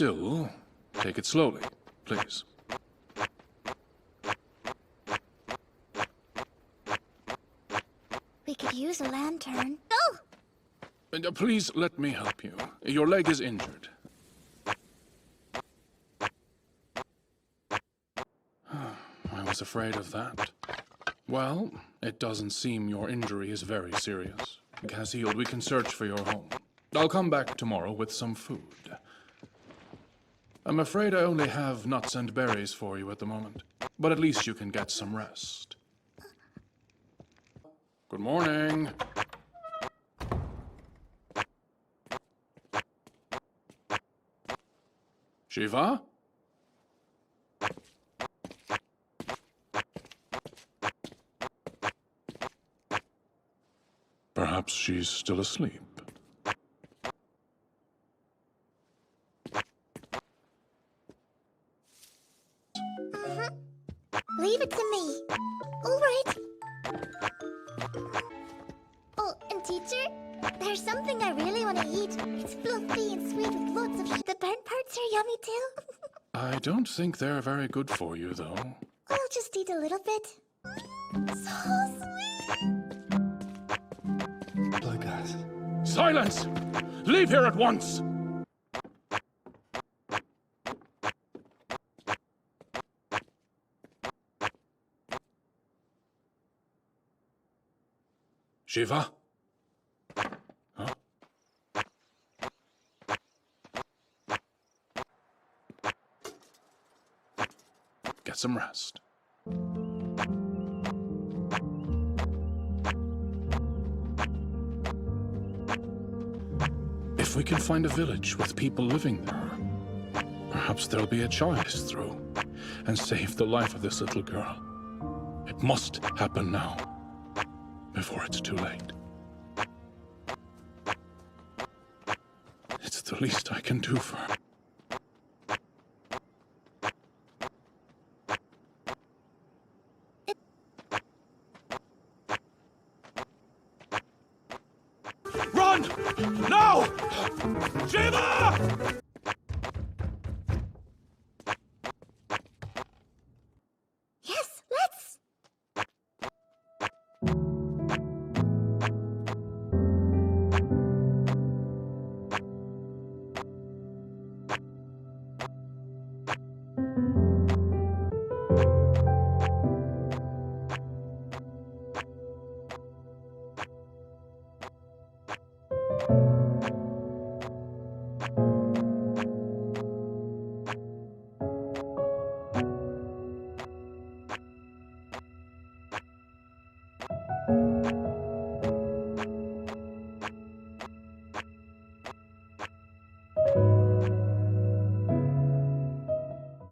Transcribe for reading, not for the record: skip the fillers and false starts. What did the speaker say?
Still, take it slowly, please. We could use a lantern. Oh! Please let me help you. Your leg is injured. I was afraid of that. Well, it doesn't seem your injury is very serious. It has healed. We can search for your home. I'll come back tomorrow with some food. I'm afraid I only have nuts and berries for you at the moment. But at least you can get some rest. Good morning. Shiva? Perhaps she's still asleep. Leave it to me. All right. Oh, and teacher, there's something I really want to eat. It's fluffy and sweet with lots of The burnt parts are yummy too. I don't think they're very good for you, though. I'll just eat a little bit. So sweet. Look, guys. Silence! Leave here at once! Shiva? Huh? Get some rest. If we can find a village with people living there, perhaps there'll be a choice through and save the life of this little girl. It must happen now, before it's too late. It's the least I can do for her. Run! No! Shiva! Yes, let's.